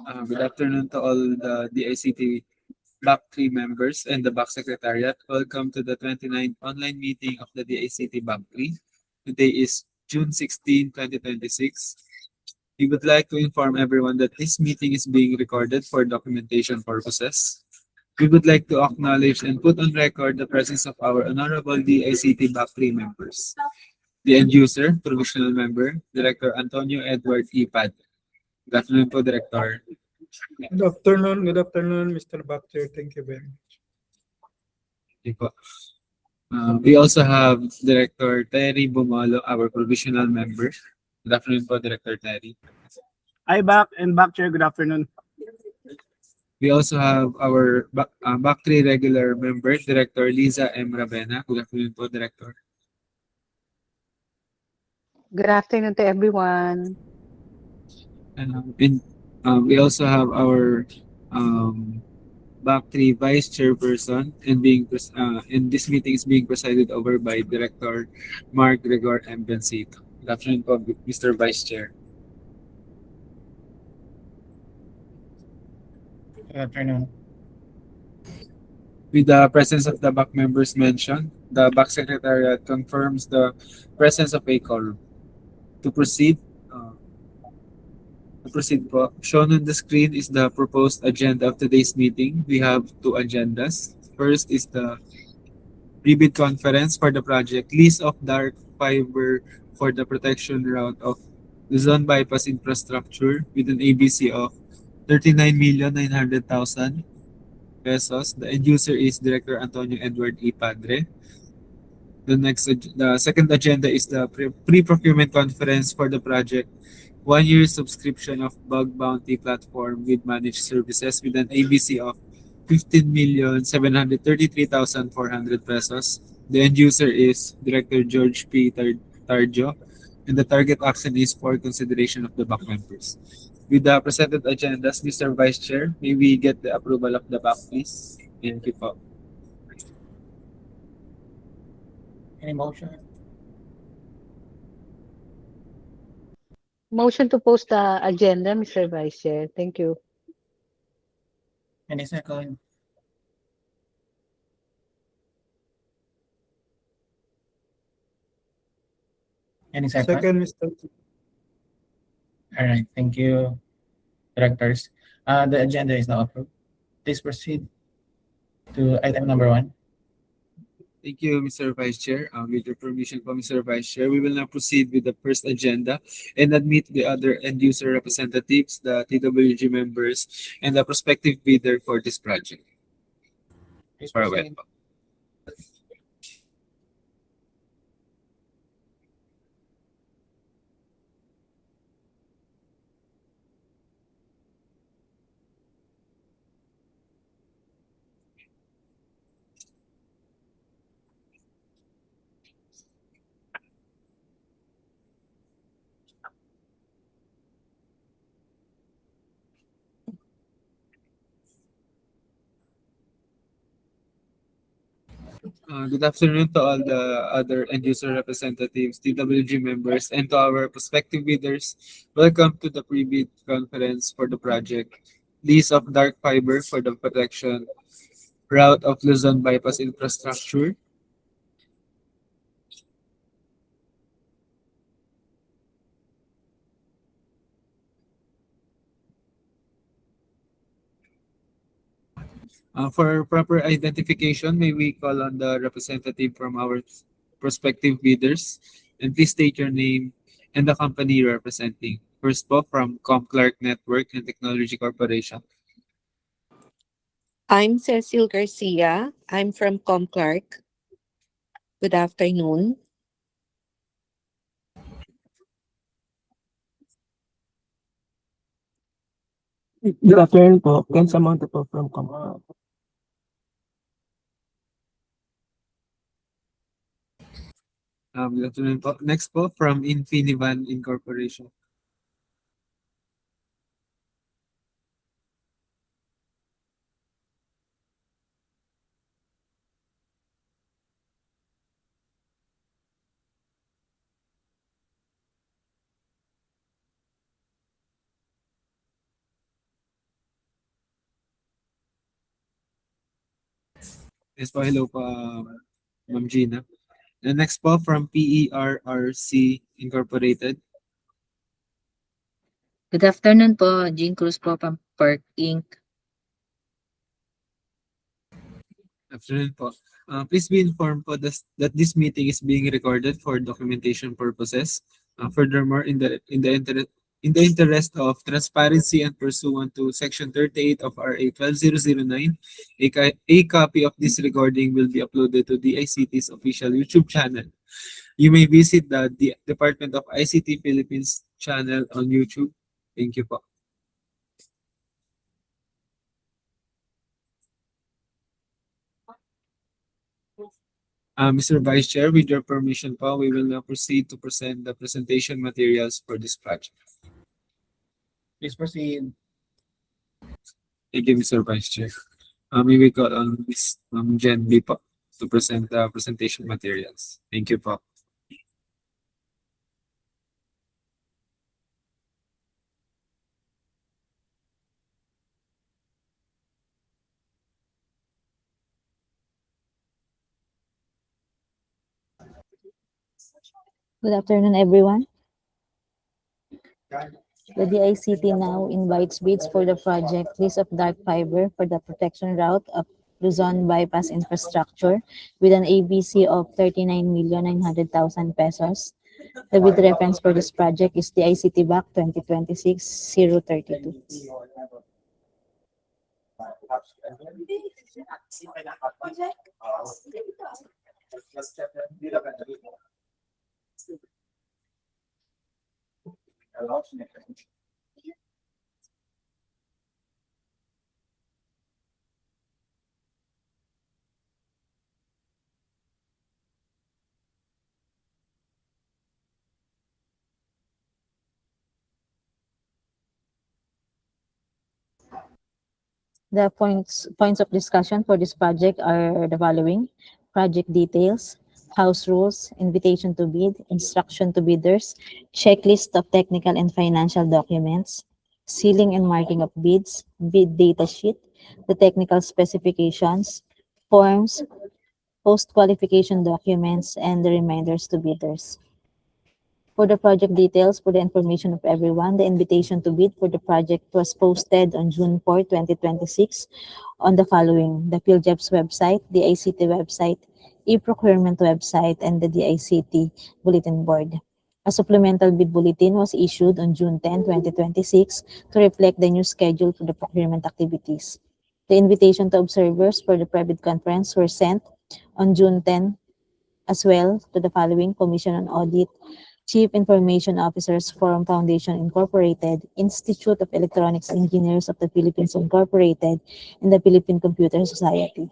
Good afternoon to all the DICT BAC 3 members and the BAC Secretariat. Welcome to the 29th online meeting of the DICT BAC 3. Today is June 16, 2026. We would like to inform everyone that this meeting is being recorded for documentation purposes. We would like to acknowledge and put on record the presence of our honorable DICT BAC 3 members. The end user, provisional member, Director Antonio Edward E. Pad. Good afternoon po, Director. Good afternoon, Mr. Bakcher. Thank you very much. Okay po. We also have Director Terry Bumalo, our provisional member. Good afternoon po, Director Terry. Hi, Back and Back Chair. Good afternoon. We also have our BAC 3 regular member, Director Liza M. Ravena. Good afternoon po, Director. Good afternoon to everyone. We also have our BAC 3 Vice Chairperson and this meeting is being presided over by Director Mark Gregor M. Bencito. Good afternoon po, Mr. Vice Chair. Good afternoon. With the presence of the BAC members mentioned, the BAC Secretariat confirms the presence of a quorum. To proceed po, shown on the screen is the proposed agenda of today's meeting. We have two agendas. First is the pre-bid conference for the project Lease of Dark Fiber for the protection route of Luzon Bypass Infrastructure with an ABC of 39,900,000 pesos. The end user is Director Antonio Edward E. Padre. The second agenda is the pre-procurement conference for the project 1-year subscription of Bug Bounty platform with managed services with an ABC of 15,733,400 pesos. The end user is Director George P. Tarjo, and the target action is for consideration of the BAC members. With the presented agendas, Mr. Vice Chair, may we get the approval of the BAC, please? Thank you po. Any motion? Motion to post the agenda, Mr. Vice Chair. Thank you. Any second? Any second? Second, Mr. All right. Thank you, directors. The agenda is now approved. Please proceed to item number 1. Thank you, Mr. Vice Chair. With your permission po, Mr. Vice Chair, we will now proceed with the first agenda and admit the other end-user representatives, the TWG members, and the prospective bidder for this project. Please For a proceed. while. Good afternoon to all the other end-user representatives, TWG members, and to our prospective bidders. Welcome to the pre-bid conference for the project Lease of Dark Fiber for the protection route of Luzon Bypass Infrastructure. For proper identification, may we call on the representative from our prospective bidders? And please state your name and the company you're representing. First po, from ComClark Network and Technology Corporation. I'm Cecil Garcia. I'm from ComClark. Good afternoon. Good afternoon po. Ken Samonte po from Comcom. Good afternoon po. Next po, from Infinivan Incorporation. Yes po, hello po, Ma'am Gina. And next po from PERRC Incorporated. Good afternoon po, Jean Cruz po from PERC Inc. Afternoon po. Please be informed po that this meeting is being recorded for documentation purposes. Furthermore, in the interest of transparency and pursuant to Section 38 of RA 12009, a copy of this recording will be uploaded to the ICT's official YouTube channel. You may visit the Department of ICT Philippines channel on YouTube. Thank you po. Mr. Vice Chair, with your permission po, we will now proceed to present the presentation materials for this project. Please proceed. Thank you, Mr. Vice Chair. May we call on Ms. Jen B po to present the presentation materials. Thank you po. Good afternoon, everyone. The DICT now invites bids for the project List of Dark Fiber for the protection route of Luzon bypass infrastructure with an ABC of 39,900,000 pesos. The bid reference for this project is DICT BAC 2026-032. The points of discussion for this project are the following: project details, house rules, invitation to bid, instruction to bidders, checklist of technical and financial documents, sealing and marking of bids, bid data sheet, the technical specifications, forms, post-qualification documents, and the reminders to bidders. For the project details, for the information of everyone, the invitation to bid for the project was posted on June 4, 2026 on the following: the PhilJEP's website, the ICT website, e-procurement website, and the DICT bulletin board. A supplemental bid bulletin was issued on June 10, 2026 to reflect the new schedule for the procurement activities. The invitation to observers for the private conference were sent on June 10 as well to the following: Commission on Audit, Chief Information Officers Forum Foundation Incorporated, Institute of Electronics Engineers of the Philippines Incorporated, and the Philippine Computer Society.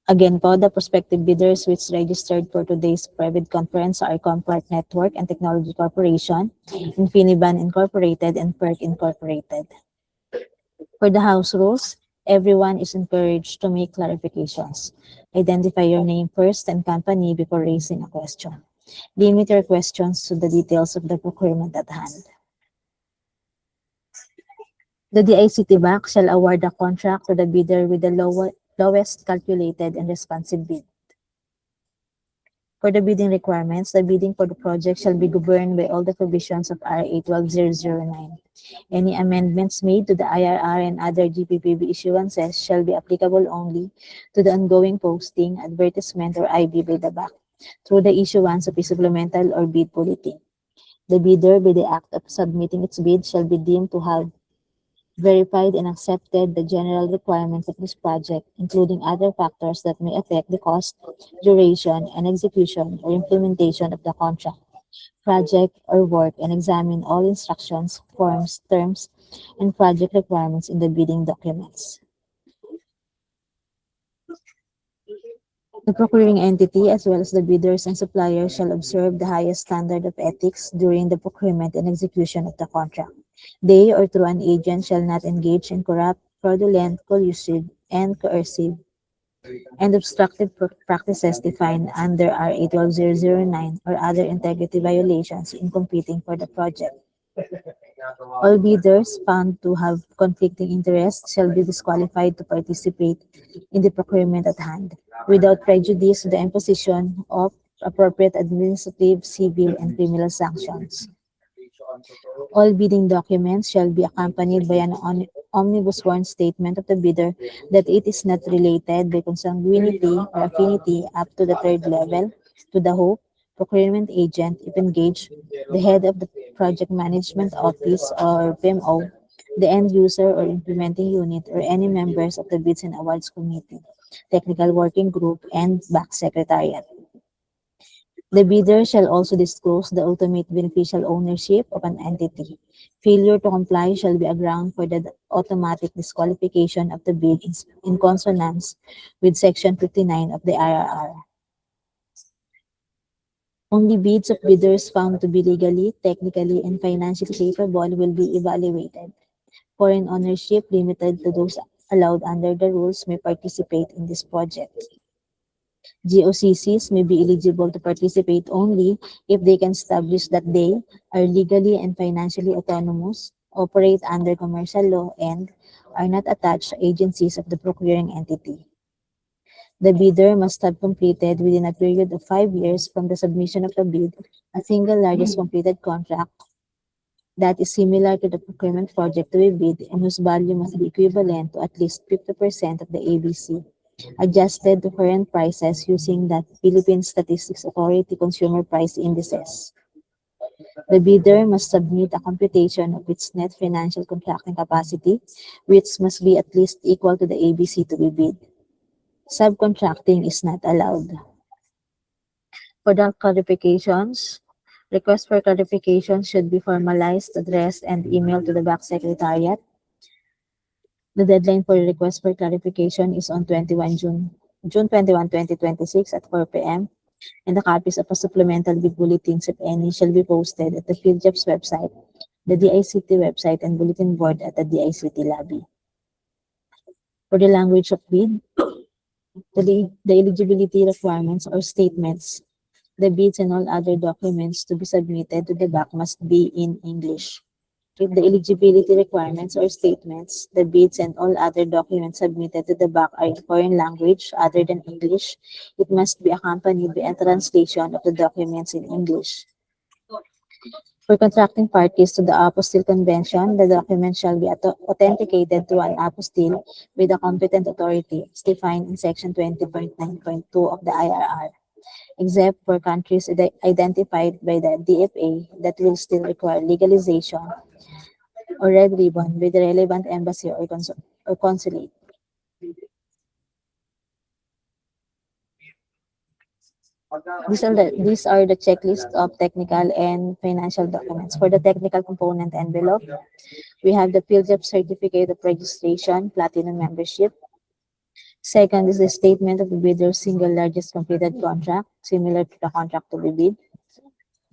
Again po, the prospective bidders which registered for today's private conference are Compark Network and Technology Corporation, Infiniban Incorporated, and PERC Incorporated. For the house rules, everyone is encouraged to make clarifications. Identify your name first and company before raising a question. Limit your questions to the details of the procurement at hand. The DICT BAC shall award the contract to the bidder with the lowest calculated and responsive bid. For the bidding requirements, the bidding for the project shall be governed by all the provisions of RA 12009. Any amendments made to the IRR and other GPPB issuances shall be applicable only to the ongoing posting, advertisement, or IB by the BAC through the issuance of a supplemental or bid bulletin. The bidder, by the act of submitting its bid, shall be deemed to have verified and accepted the general requirements of this project, including other factors that may affect the cost, duration, and execution or implementation of the contract, project, or work, and examine all instructions, forms, terms, and project requirements in the bidding documents. The procuring entity, as well as the bidders and suppliers, shall observe the highest standard of ethics during the procurement and execution of the contract. They, or through an agent, shall not engage in corrupt, fraudulent, collusive, and coercive and obstructive practices defined under RA 12009 or other integrity violations in competing for the project. All bidders found to have conflicting interests shall be disqualified to participate in the procurement at hand, without prejudice to the imposition of appropriate administrative, civil, and criminal sanctions. All bidding documents shall be accompanied by an omnibus sworn statement of the bidder that it is not related by consanguinity or affinity up to the third level to the HOPE, procurement agent, if engaged, the head of the project management office or PMO, the end user or implementing unit, or any members of the bids and awards committee, technical working group, and back secretariat. The bidder shall also disclose the ultimate beneficial ownership of an entity. Failure to comply shall be a ground for the automatic disqualification of the bid in consonance with Section 59 of the RRR. Only bids of bidders found to be legally, technically, and financially capable will be evaluated. Foreign ownership limited to those allowed under the rules may participate in this project. GOCCs may be eligible to participate only if they can establish that they are legally and financially autonomous, operate under commercial law, and are not attached to agencies of the procuring entity. The bidder must have completed within a period of 5 years from the submission of the bid a single largest completed contract that is similar to the procurement project to be bid and whose value must be equivalent to at least 50% of the ABC, adjusted to current prices using the Philippine Statistics Authority Consumer Price Indices. The bidder must submit a computation of its net financial contracting capacity, which must be at least equal to the ABC to be bid. Subcontracting is not allowed. For the clarifications, request for clarification should be formalized, addressed, and emailed to the back secretariat. The deadline for request for clarification is on June 21, 2026 at 4 p.m. And the copies of a supplemental bid bulletins, if any, shall be posted at the PhilJobs website, the DICT website, and bulletin board at the DICT lobby. For the language of bid, the eligibility requirements or statements, the bids and all other documents to be submitted to the back must be in English. If the eligibility requirements or statements, the bids and all other documents submitted to the back are in foreign language other than English, it must be accompanied by a translation of the documents in English. For contracting parties to the apostille convention, the document shall be authenticated through an apostille with a competent authority as defined in Section 20.9.2 of the IRR, except for countries identified by the DFA that will still require legalization or red ribbon with the relevant embassy or consulate. These are the checklist of technical and financial documents. For the technical component envelope, we have the PhilJobs Certificate of Registration, Platinum Membership. Second is the statement of the bidder's single largest completed contract, similar to the contract to be bid,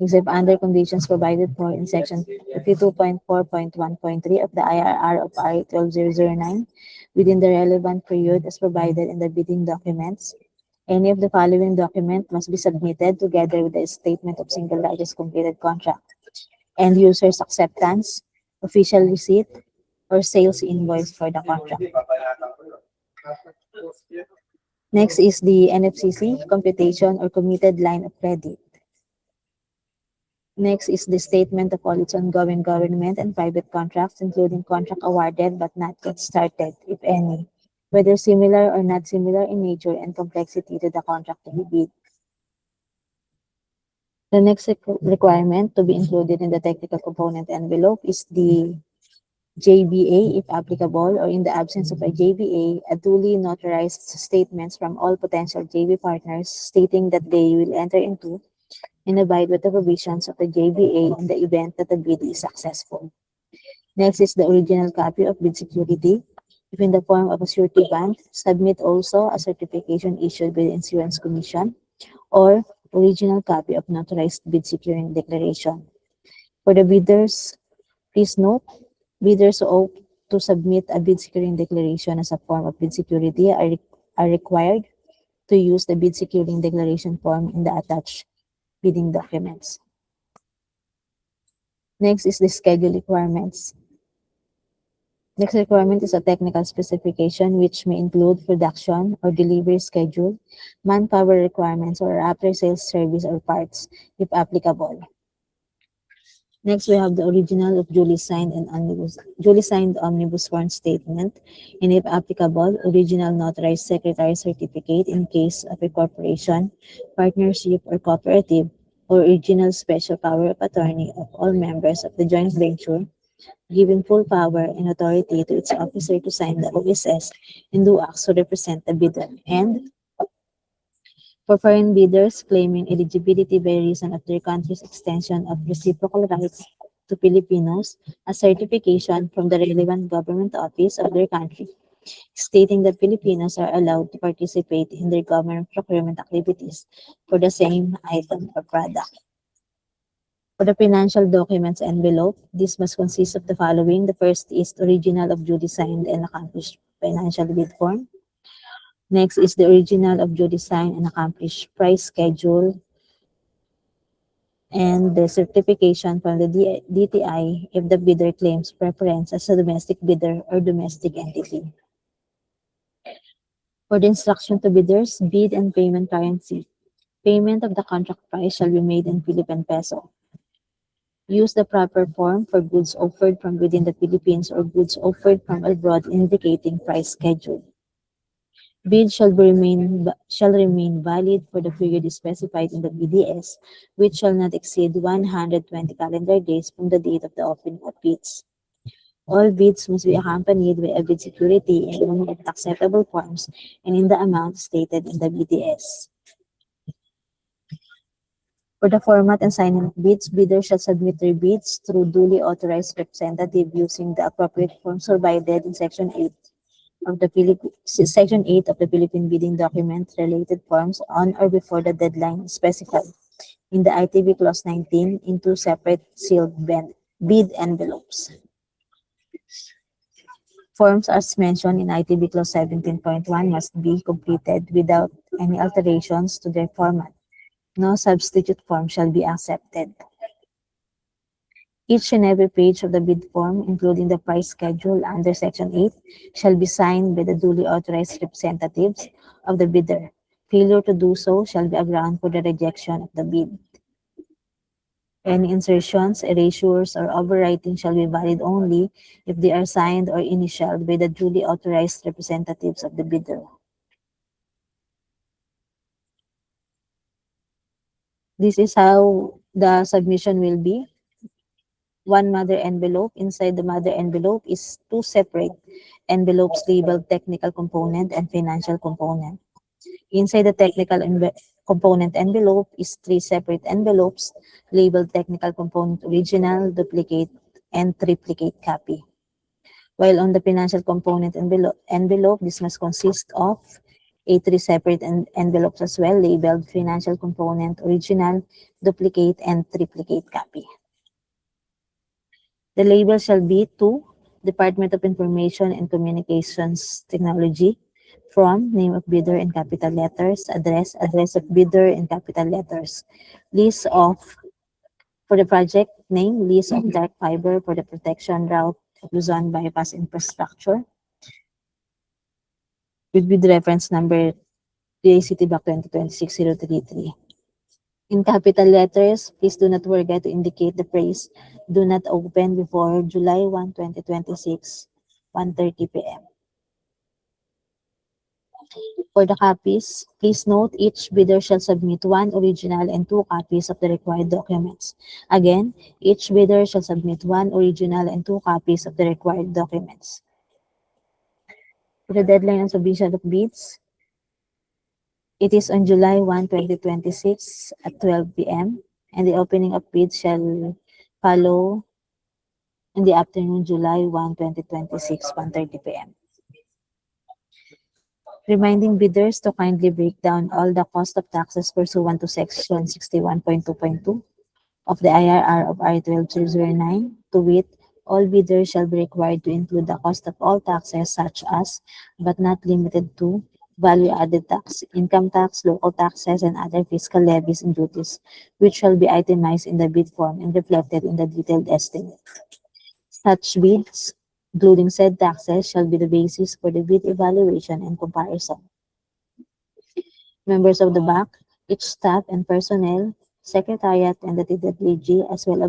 except under conditions provided for in Section 52.4.1.3 of the IRR of RA 12009, within the relevant period as provided in the bidding documents. Any of the following document must be submitted together with the statement of single largest completed contract: end user's acceptance, official receipt, or sales invoice for the contract. Next is the NFCC computation or committed line of credit. Next is the statement of all its ongoing government and private contracts, including contract awarded but not yet started, if any, whether similar or not similar in nature and complexity to the contract to be bid. The next requirement to be included in the technical component envelope is the JBA, if applicable, or in the absence of a JBA, a duly notarized statements from all potential JV partners stating that they will enter into and abide with the provisions of the JBA in the event that the bid is successful. Next is the original copy of bid security. If in the form of a surety bond, submit also a certification issued by the Insurance Commission or original copy of notarized bid securing declaration. For the bidders, please note, bidders who owe to submit a bid securing declaration as a form of bid security are required to use the bid securing declaration form in the attached bidding documents. Next is the schedule requirements. Next requirement is a technical specification which may include production or delivery schedule, manpower requirements, or after-sales service or parts, if applicable. Next, we have the original of duly signed omnibus sworn statement, and if applicable, original notarized secretary certificate in case of a corporation, partnership, or cooperative, or original special power of attorney of all members of the joint venture, giving full power and authority to its officer to sign the OSS and do acts to represent the bidder. And for foreign bidders claiming eligibility by reason of their country's extension of reciprocal rights to Filipinos, a certification from the relevant government office of their country stating that Filipinos are allowed to participate in their government procurement activities for the same item or product. For the financial documents envelope, this must consist of the following. The first is original of duly signed and accomplished financial bid form. Next is the original of duly signed and accomplished price schedule and the certification from the DTI if the bidder claims preference as a domestic bidder or domestic entity. For the instruction to bidders, bid and payment currency. Payment of the contract price shall be made in Philippine peso. Use the proper form for goods offered from within the Philippines or goods offered from abroad indicating price schedule. Bid shall remain valid for the period specified in the BDS, which shall not exceed 120 calendar days from the date of the opening of bids. All bids must be accompanied by a bid security in only acceptable forms and in the amount stated in the BDS. For the format and signing of bids, bidders shall submit their bids through duly authorized representative using the appropriate forms provided in Section 8 of the Philippine Bidding Document related forms on or before the deadline specified in the ITB Clause 19 in two separate sealed bid envelopes. Forms as mentioned in ITB Clause 17.1 must be completed without any alterations to their format. No substitute form shall be accepted. Each and every page of the bid form, including the price schedule under Section 8, shall be signed by the duly authorized representatives of the bidder. Failure to do so shall be a ground for the rejection of the bid. Any insertions, erasures, or overwriting shall be valid only if they are signed or initialed by the duly authorized representatives of the bidder. This is how the submission will be. One mother envelope. Inside the mother envelope is two separate envelopes labeled technical component and financial component. Inside the technical component envelope is three separate envelopes labeled technical component original, duplicate, and triplicate copy. While on the financial component envelope, this must consist of three separate envelopes as well, labeled financial component original, duplicate, and triplicate copy. The label shall be to Department of Information and Communications Technology, from, name of bidder in capital letters, address of bidder in capital letters, list of, for the project name, list of dark fiber for the protection route of Luzon bypass infrastructure, with reference number DACT BAC 2026-033. In capital letters, please do not forget to indicate the phrase, do not open before July 1, 2026, 1:30 p.m. For the copies, please note each bidder shall submit one original and two copies of the required documents. Again, each bidder shall submit one original and two copies of the required documents. For the deadline on submission of bids, it is on July 1, 2026 at 12 p.m. and the opening of bids shall follow in the afternoon, July 1, 2026, 1:30 p.m. Reminding bidders to kindly break down all the cost of taxes pursuant to Section 61.2.2 of the IRR of R 12009, to wit, all bidders shall be required to include the cost of all taxes such as, but not limited to, value-added tax, income tax, local taxes, and other fiscal levies and duties, which shall be itemized in the bid form and reflected in the detailed estimate. Such bids, including said taxes, shall be the basis for the bid evaluation and comparison. Members of the BAC, each staff and personnel, secretariat, and the TWG, as well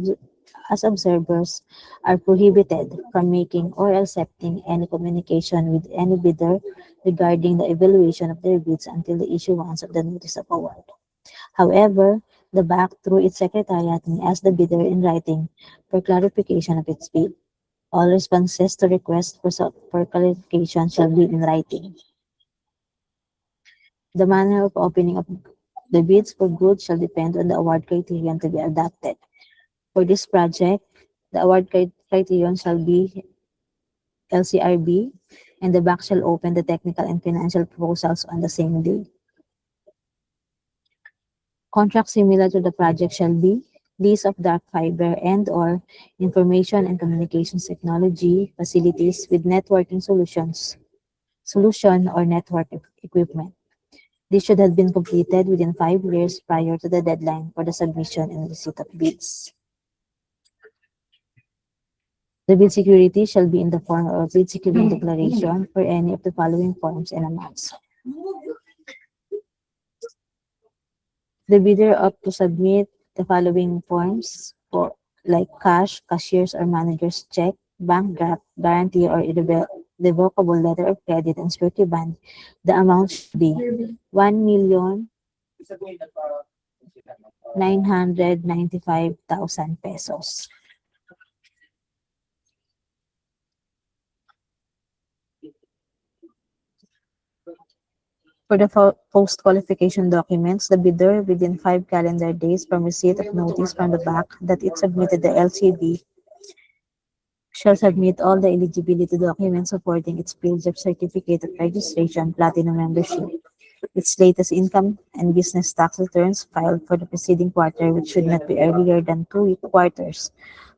as observers, are prohibited from making or accepting any communication with any bidder regarding the evaluation of their bids until the issuance of the notice of award. However, the BAC, through its secretariat, may ask the bidder in writing for clarification of its bid. All responses to requests for clarification shall be in writing. The manner of opening of the bids for goods shall depend on the award criterion to be adopted. For this project, the award criterion shall be LCRB, and the BAC shall open the technical and financial proposals on the same day. Contracts similar to the project shall be lease of dark fiber and/or information and communications technology facilities with networking solution or network equipment. This should have been completed within 5 years prior to the deadline for the submission and receipt of bids. The bid security shall be in the form of a bid security declaration for any of the following forms and amounts. The bidder ought to submit the following forms for like cash, cashier's or manager's check, bank draft, guarantee or irrevocable letter of credit, and security bond. The amount should be 1,995,000 pesos. For the post-qualification documents, the bidder, within 5 calendar days from receipt of notice from the BAC that it submitted the LCD, shall submit all the eligibility documents supporting its fields of certificate of registration, platinum membership, its latest income and business tax returns filed for the preceding quarter, which should not be earlier than 2 quarters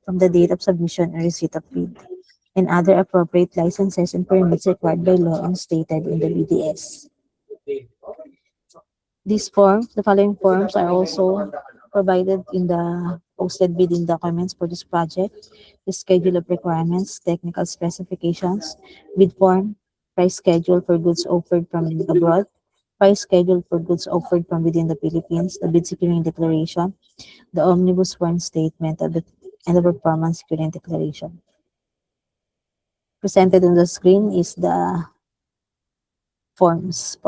from the date of submission and receipt of bid, and other appropriate licenses and permits required by law and stated in the BDS. The following forms are also provided in the posted bidding documents for this project: the schedule of requirements, technical specifications, bid form, price schedule for goods offered from abroad, price schedule for goods offered from within the Philippines, the bid securing declaration, the omnibus form statement, and the performance securing declaration. Presented on the screen is the forms.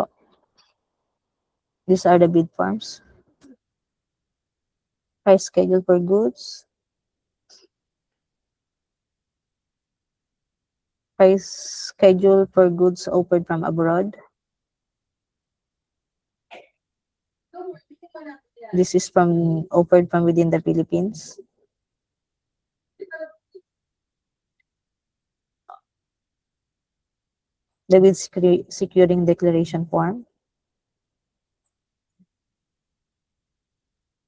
These are the bid forms. Price schedule for goods. Price schedule for goods offered from abroad. This is offered from within the Philippines. The bid securing declaration form.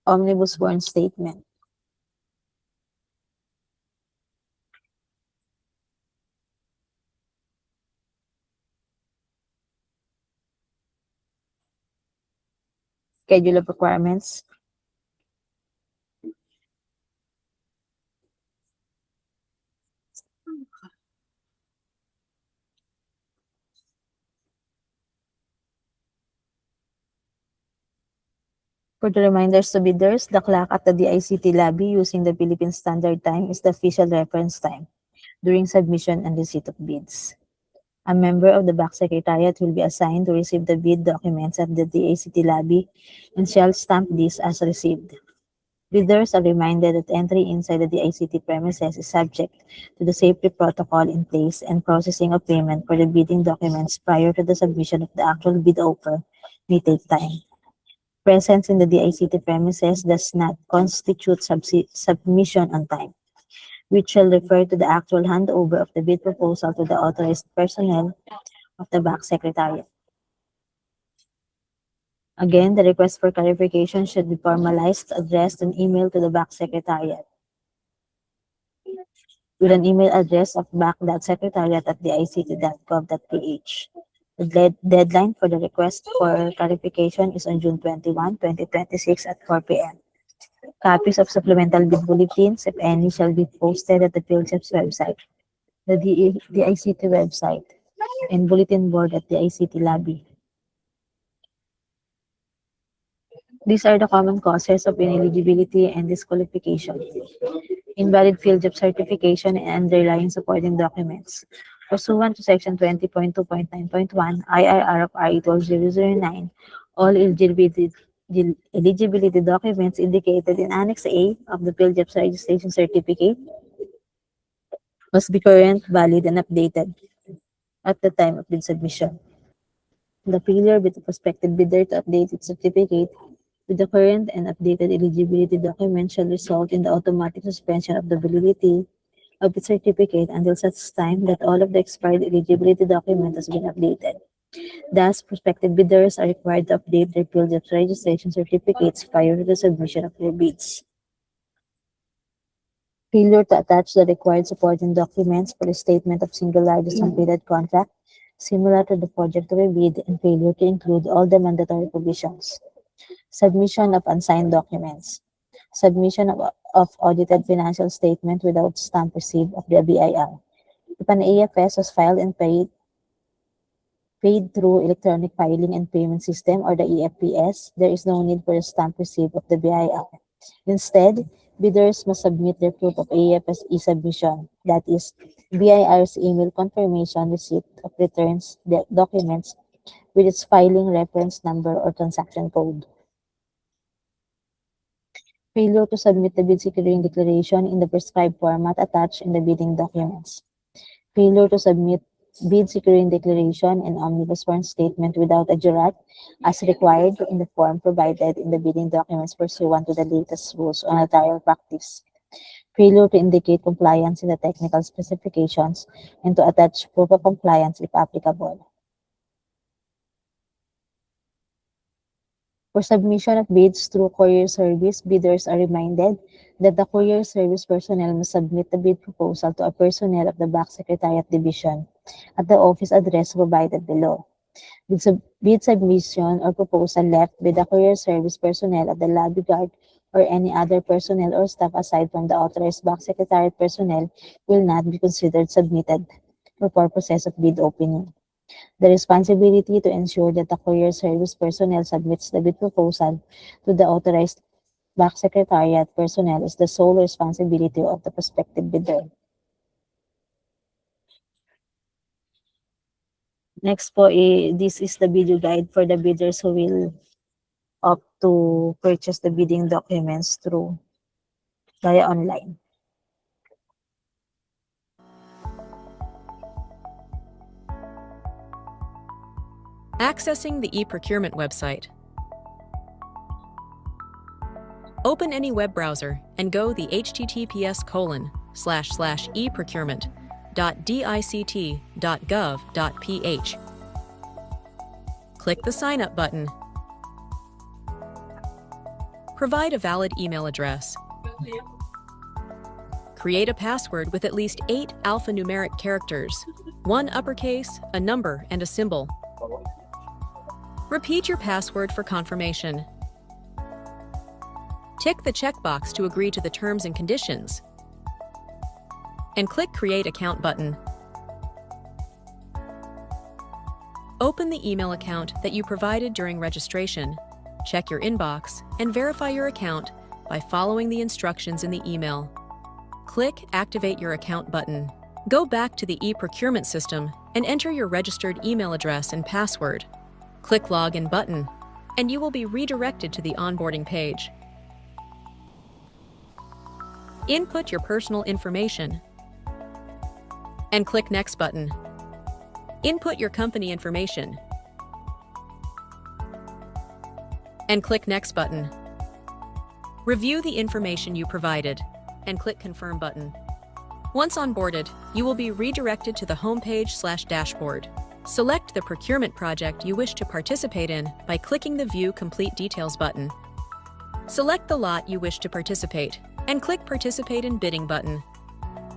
Omnibus form statement. Schedule of requirements. For the reminders to bidders, the clock at the DICT lobby using the Philippine Standard Time is the official reference time during submission and receipt of bids. A member of the BAC Secretariat will be assigned to receive the bid documents at the DICT lobby and shall stamp this as received. Bidders are reminded that entry inside the DICT premises is subject to the safety protocol in place, and processing of payment for the bidding documents prior to the submission of the actual bid offer may take time. Presence in the DICT premises does not constitute submission on time, which shall refer to the actual handover of the bid proposal to the authorized personnel of the BAC Secretariat. Again, the request for clarification should be formalized, addressed, and emailed to the BAC Secretariat with an email address of bac.secretariat@dict.gov.ph. The deadline for the request for clarification is on June 21, 2026 at 4 p.m. Copies of supplemental bid bulletins, if any, shall be posted at the PhilHealth's website, the DICT website, and bulletin board at the ICT lobby. These are the common causes of ineligibility and disqualification: invalid field job certification and underlying supporting documents. Pursuant to Section 20.2.9.1 IRR of RE 12009, all eligibility documents indicated in Annex A of the field jobs registration certificate must be current, valid, and updated at the time of bid submission. The failure by the prospective bidder to update its certificate with the current and updated eligibility document shall result in the automatic suspension of the validity of the certificate until such time that all of the expired eligibility document has been updated. Thus, prospective bidders are required to update their field jobs registration certificates prior to the submission of their bids. Failure to attach the required supporting documents for the statement of single largest completed contract similar to the project to be bid, and failure to include all the mandatory provisions. Submission of unsigned documents. Submission of audited financial statement without stamp receipt of the BIR. If an AFS was filed and paid through electronic filing and payment system or the EFPS, there is no need for a stamp receipt of the BIR. Instead, bidders must submit their proof of AFS e-submission, that is, BIR's email confirmation receipt of returns documents with its filing reference number or transaction code. Failure to submit the bid securing declaration in the prescribed format attached in the bidding documents. Failure to submit bid securing declaration and omnibus form statement without a jurat as required in the form provided in the bidding documents pursuant to the latest rules on notarial practice. Failure to indicate compliance in the technical specifications and to attach proof of compliance if applicable. For submission of bids through courier service, bidders are reminded that the courier service personnel must submit the bid proposal to a personnel of the Back Secretariat Division at the office address provided below. Bid submission or proposal left by the courier service personnel at the lobby guard or any other personnel or staff aside from the authorized Back Secretariat personnel will not be considered submitted for purposes of bid opening. The responsibility to ensure that the courier service personnel submits the bid proposal to the authorized Back Secretariat personnel is the sole responsibility of the prospective bidder. Next po, this is the video guide for the bidders who will opt to purchase the bidding documents through via online. Accessing the e-procurement website. Open any web browser and go the https://eprocurement.dict.gov.ph. Click the Sign Up button. Provide a valid email address. Create a password with at least 8 alphanumeric characters, 1 uppercase, a number, and a symbol. Repeat your password for confirmation. Tick the checkbox to agree to the terms and conditions. And click Create Account button. Open the email account that you provided during registration, check your inbox, and verify your account by following the instructions in the email. Click Activate Your Account button. Go back to the e-procurement system and enter your registered email address and password. Click Login button, and you will be redirected to the onboarding page. Input your personal information and click Next button. Input your company information and click Next button. Review the information you provided and click Confirm button. Once onboarded, you will be redirected to the homepage/dashboard. Select the procurement project you wish to participate in by clicking the View Complete Details button. Select the lot you wish to participate and click Participate in Bidding button.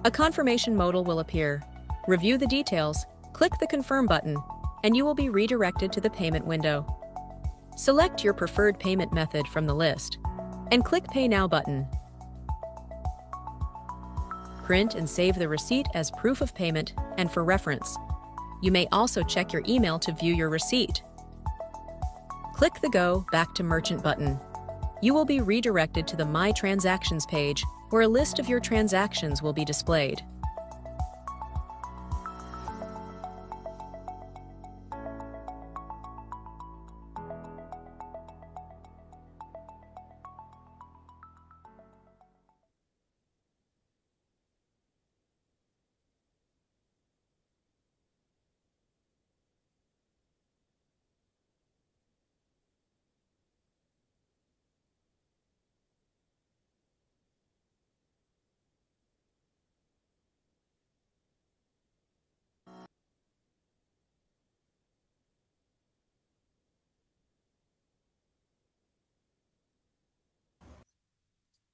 A confirmation modal will appear. Review the details, click the Confirm button, and you will be redirected to the payment window. Select your preferred payment method from the list and click Pay Now button. Print and save the receipt as proof of payment and for reference. You may also check your email to view your receipt. Click the Go Back to Merchant button. You will be redirected to the My Transactions page, where a list of your transactions will be displayed.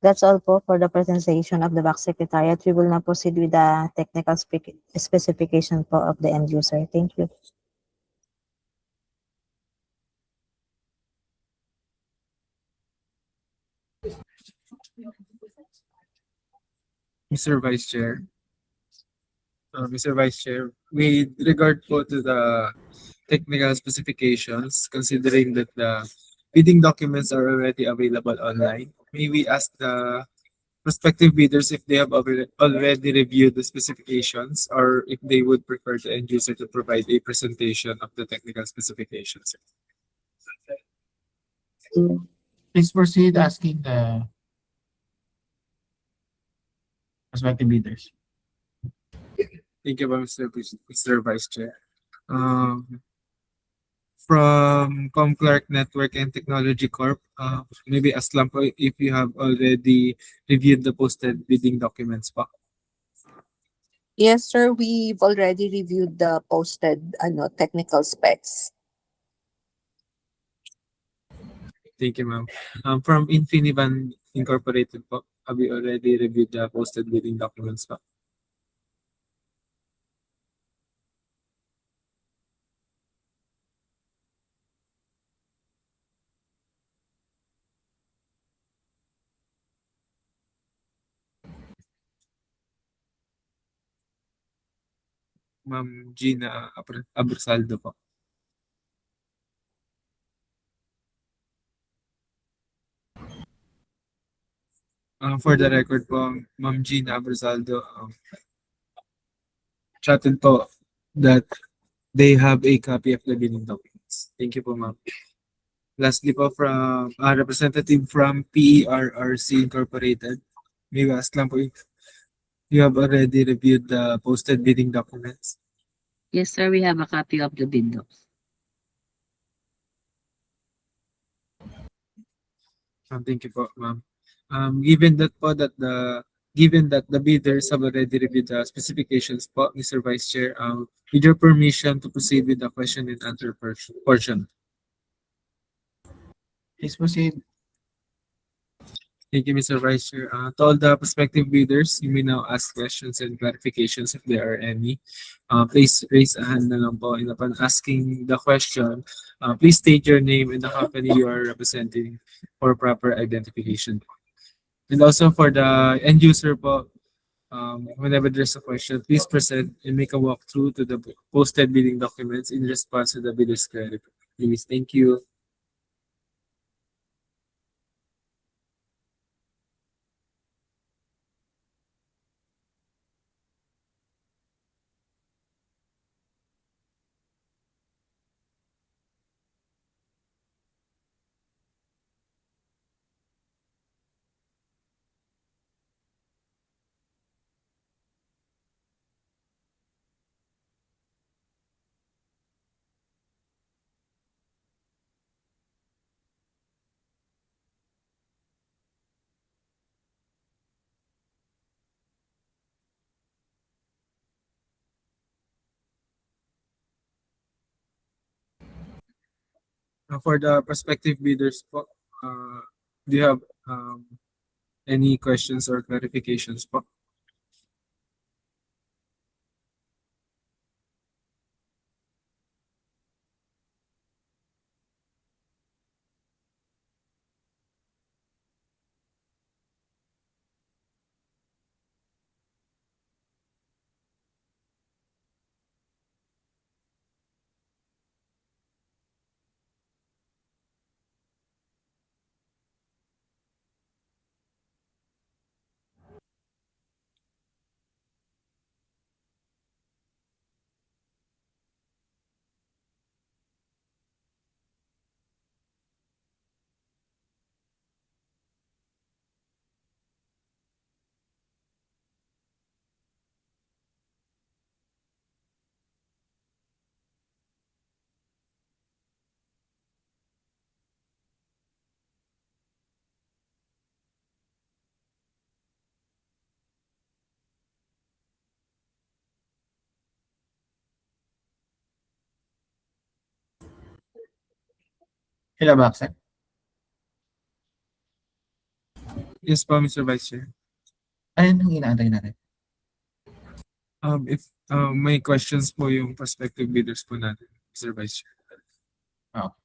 That's all po for the presentation of the back secretariat. We will now proceed with the technical specification po of the end user. Thank you. Mr. Vice Chair. Mr. Vice Chair, with regard po to the technical specifications, considering that the bidding documents are already available online, may we ask the prospective bidders if they have already reviewed the specifications or if they would prefer the end user to provide a presentation of the technical specifications. Please proceed asking the prospective bidders. Thank you, Mr. Vice Chair. From Comclark Network and Technology Corp, maybe ask lang po if you have already reviewed the posted bidding documents po. Yes, sir, we've already reviewed the posted technical specs. Thank you, ma'am. From Infinivan Incorporated po, have you already reviewed the posted bidding documents po? Ma'am Gina Abersaldo po. For the record po, Ma'am Gina Abersaldo, chatted po that they have a copy of the bidding documents. Thank you po, ma'am. Lastly po, from a representative from PERRC Incorporated, may we ask lang po if you have already reviewed the posted bidding documents. Yes, sir, we have a copy of the bid docs. Thank you po, ma'am. Given that the bidders have already reviewed the specifications po, Mr. Vice Chair, with your permission to proceed with the question and answer portion. Please proceed. Thank you, Mr. Vice Chair. To all the prospective bidders, you may now ask questions and clarifications if there are any. Please raise a hand na lang po, and upon asking the question, please state your name and the company you are representing for proper identification. And also for the end user po, whenever there's a question, please present and make a walkthrough to the posted bidding documents in response to the bidder's query. Please, thank you. For the prospective bidders po, do you have any questions or clarifications po? Hello, Backsec. Yes po, Mr. Vice Chair. Ano yung inaantay natin? If may questions po yung prospective bidders po natin, Mr. Vice Chair. Oh.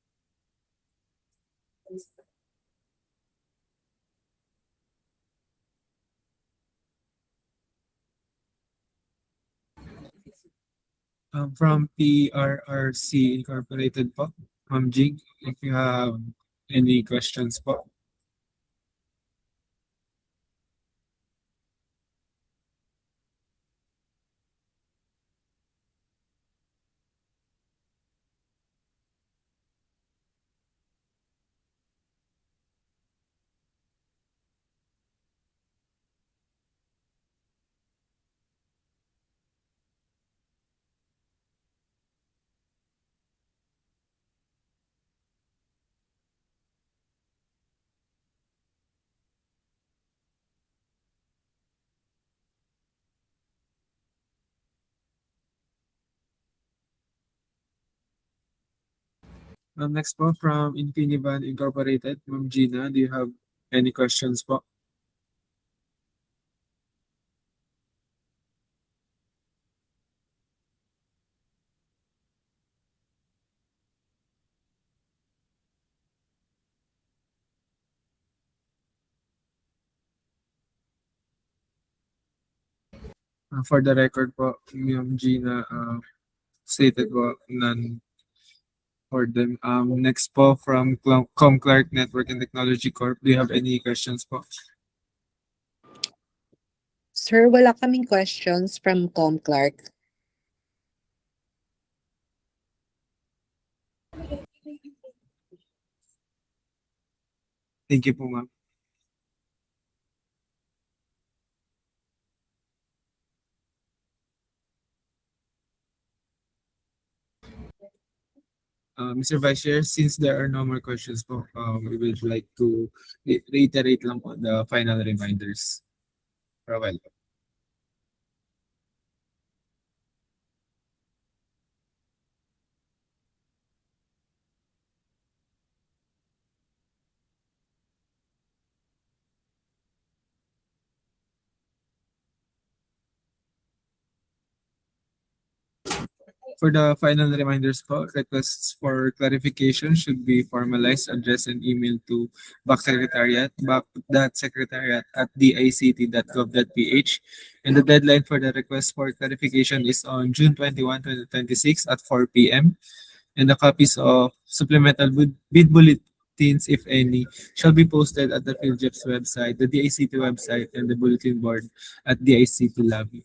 From PRRC Incorporated po, Ma'am Jing, if you have any questions po. Next po from Infinivan Incorporated, Ma'am Gina, do you have any questions po? For the record po, Ma'am Gina, stated po none for them. Next po from Comclark Network and Technology Corp, do you have any questions po? Sir, wala kaming questions from Comclark. Thank you po, ma'am. Mr. Vice Chair, since there are no more questions po, we would like to reiterate lang po the final reminders. For a while. For the final reminders po, requests for clarification should be formalized, addressed, and emailed to BAC Secretariat, bac.secretariat@dict.gov.ph. And the deadline for the request for clarification is on June 21, 2026 at 4 p.m. And the copies of supplemental bid bulletins, if any, shall be posted at the PhilJEP's website, the DICT website, and the bulletin board at DICT lobby.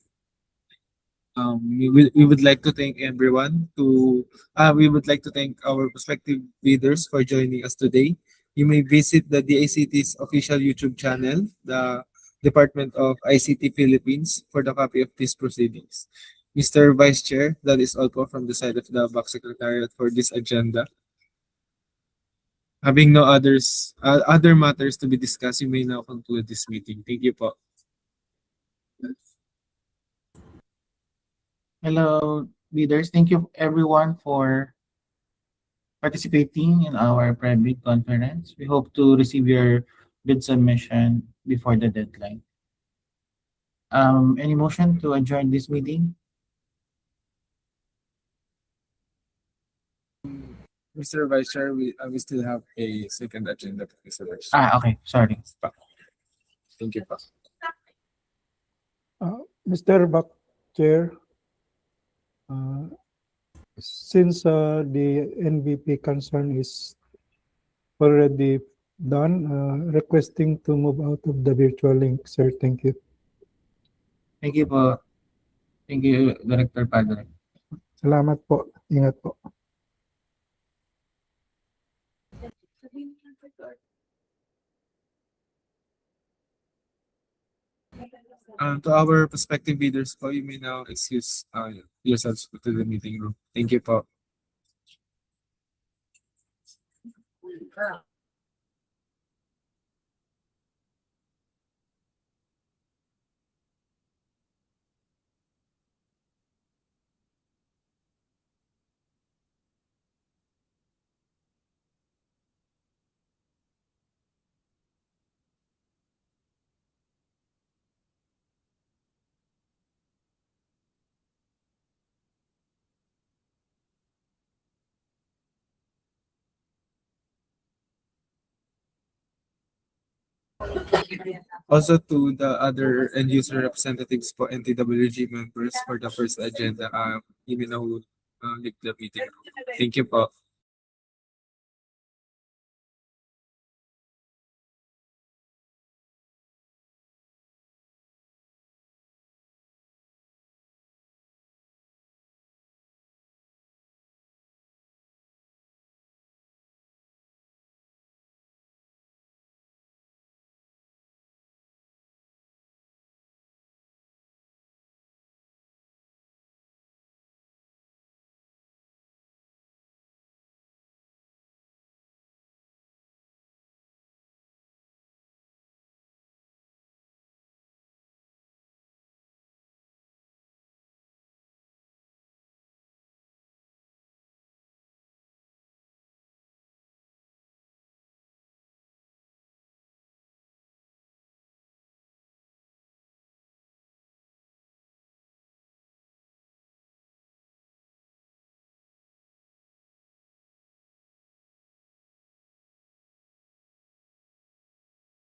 We would like to thank everyone we would like to thank our prospective bidders for joining us today. You may visit the DICT's official YouTube channel, the Department of ICT Philippines, for the copy of these proceedings. Mr. Vice Chair, that is all po from the side of the BAC Secretariat for this agenda. Having no other matters to be discussed, you may now conclude this meeting. Thank you po. Hello, leaders. Thank you everyone for participating in our pre-bid conference. We hope to receive your bid submission before the deadline. Any motion to adjourn this meeting? Mr. Vice Chair, we still have a second agenda, Mr. Vice Chair. Okay. Sorry. Thank you po. Mr. Back Chair, since the NBP concern is already done, requesting to move out of the virtual link, sir. Thank you. Thank you po. Thank you, Director Padre. Salamat po. Ingat po. To our prospective bidders po, you may now excuse yourselves to the meeting room. Thank you po. Also to the other end user representatives po and TWG members for the first agenda, you know who lead the meeting. Thank you po.